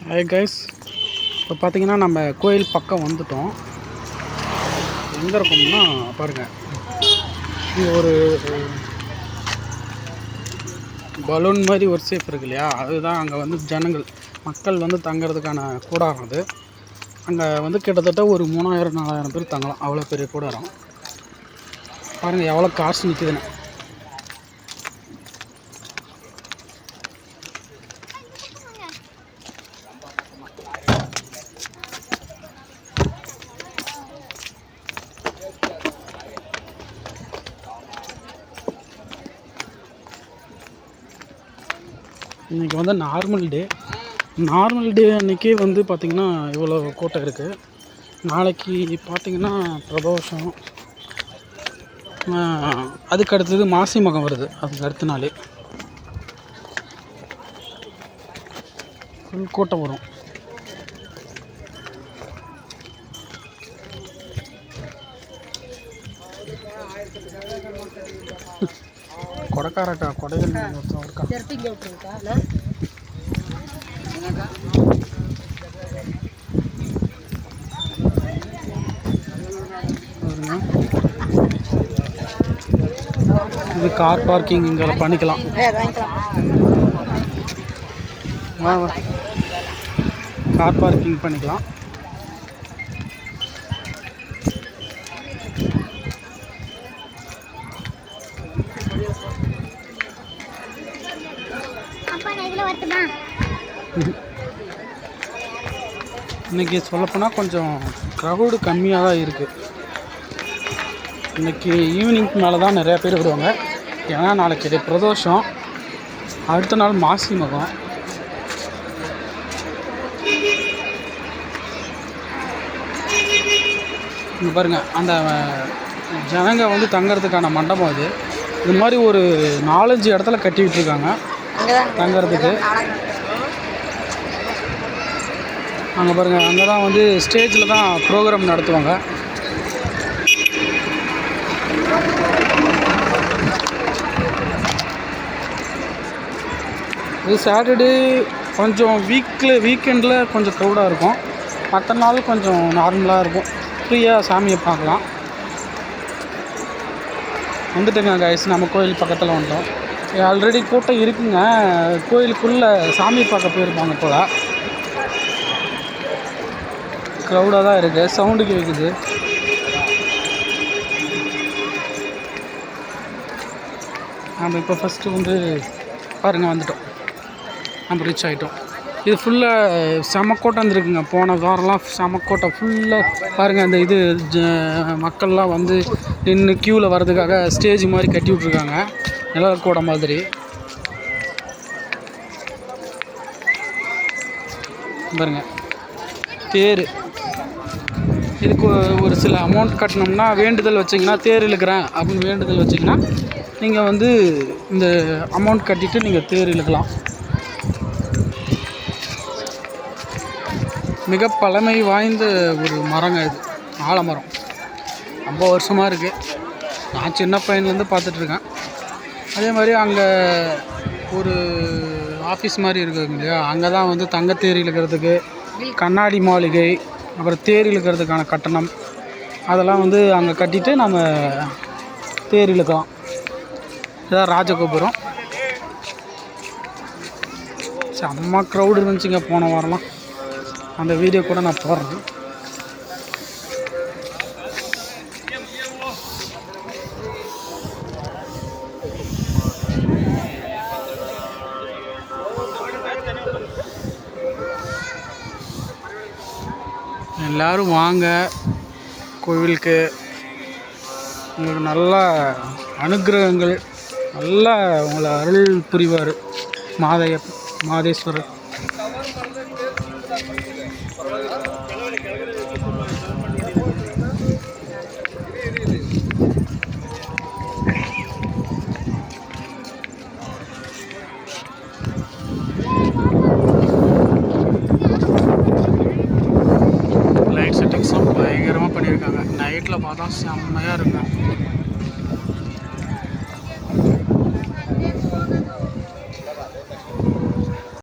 Hi guys, இப்போ பார்த்தீங்கன்னா நம்ம கோயில் பக்கம் வந்துட்டோம். எங்கே இருக்கோம்னா பாருங்கள், இங்கே ஒரு பலூன் மாதிரி ஒரு ஷேப் இருக்கு இல்லையா, அதுதான் அங்கே வந்து மக்கள் வந்து தங்கிறதுக்கான கூடாரம். அது அங்கே வந்து கிட்டத்தட்ட ஒரு 3000-4000 பேர் தங்கலாம். அவ்வளோ பெரிய கூடாரம். பாருங்கள் எவ்வளோ காசு நிற்குதுன்னு. இன்றைக்கி வந்து நார்மல் டே அன்றைக்கி வந்து பார்த்திங்கன்னா இவ்வளோ கூட்டம் இருக்குது. நாளைக்கு பார்த்திங்கன்னா பிரதோஷம், அதுக்கு அடுத்தது மாசி மகம் வருது. அதுக்கு அடுத்த நாள் ஃபுல் கூட்டம் வரும். கொடைக்காரக்கா கொடைகள் இருக்கா. இது கார் பார்க்கிங் இங்கே பண்ணிக்கலாம். கார் பார்க்கிங் பண்ணிக்கலாம். இன்றைக்கி சொல்லப்போனால் கொஞ்சம் க்ரௌடு கம்மியாக தான் இருக்குது. இன்றைக்கி ஈவினிங்க்கு மேலே தான் நிறையா பேர் வருவாங்க. ஏன்னா நாளைக்கு பிரதோஷம், அடுத்த நாள் மாசி மகம். இங்கே பாருங்கள், அந்த ஜனங்க வந்து தங்கிறதுக்கான மண்டபம் அது. இது மாதிரி ஒரு 4-5 இடத்துல கட்டி விட்டுருக்காங்க தங்கிறதுக்கு. அங்கே பாருங்கள், அங்கே தான் வந்து ஸ்டேஜில் தான் ப்ரோக்ராம் நடத்துவாங்க. இது சாட்டர்டே கொஞ்சம் வீக்கெண்டில் கொஞ்சம் க்ரௌடாக இருக்கும். மற்ற நாள் கொஞ்சம் நார்மலாக இருக்கும். ஃப்ரீயாக சாமியை பார்க்கலாம். வந்துட்டுங்க கைஸ், நம்ம கோயில் பக்கத்தில் வந்துட்டோம். ஆல்ரெடி கூட்டம் இருக்குங்க. கோயிலுக்குள்ளே சாமி பார்க்க போயிருப்பாங்க போல். க்ரௌடாக தான் இருக்குது. சவுண்டு கேட்குது. நம்ம இப்போ ஃபஸ்ட்டு வந்து பாருங்கள் வந்துட்டோம். நம்ம ரீச் ஆகிட்டோம். இது ஃபுல்லாக செமக்கோட்டம் வந்துருக்குங்க. போன வாரம்லாம் செமக்கோட்டம் ஃபுல்லாக பாருங்கள். அந்த இது மக்கள்லாம் வந்து நின்று க்யூவில் வர்றதுக்காக ஸ்டேஜ் மாதிரி கட்டி விட்ருக்காங்க, நிழற்கோடம் மாதிரி. பாருங்கள் தேர். இதுக்கு ஒரு சில அமௌண்ட் கட்டினோம்னா, வேண்டுதல் வச்சிங்கன்னா, தேர் இழுக்கிறேன் அப்படின்னு வேண்டுதல் வச்சிங்கன்னா நீங்கள் வந்து இந்த அமௌண்ட் கட்டிவிட்டு நீங்கள் தேர் இழுக்கலாம். மிக பழமை வாய்ந்த ஒரு மரங்க இது, ஆலமரம். ரொம்ப வருஷமாக இருக்குது. நான் சின்ன பையன்லேருந்து பார்த்துட்ருக்கேன். அதே மாதிரி அங்கே ஒரு ஆஃபீஸ் மாதிரி இருக்குதுங்க இல்லையா, அங்கே தான் வந்து தங்கத்தேர் இழுக்கிறதுக்கு, கண்ணாடி மாளிகை, அப்புறம் தேர் இழுக்கிறதுக்கான கட்டணம் அதெல்லாம் வந்து அங்கே கட்டிட்டு நம்ம தேர் இழுக்கலாம். இதான் ராஜகோபுரம். செம்ம க்ரௌடு இருந்துச்சுங்க போன வாரம்லாம். அந்த வீடியோ கூட நான் போடுறேன். எல்லோரும் வாங்க கோவிலுக்கு. உங்களுக்கு நல்ல அனுகிரகங்கள், நல்லா உங்களை அருள் புரிவார் மாதேஸ்வரர். லைட் செட்டிங்ஸும் பயங்கரமாக பண்ணியிருக்காங்க. நைட்டில் பார்த்தா செம்மையாக இருக்கும்.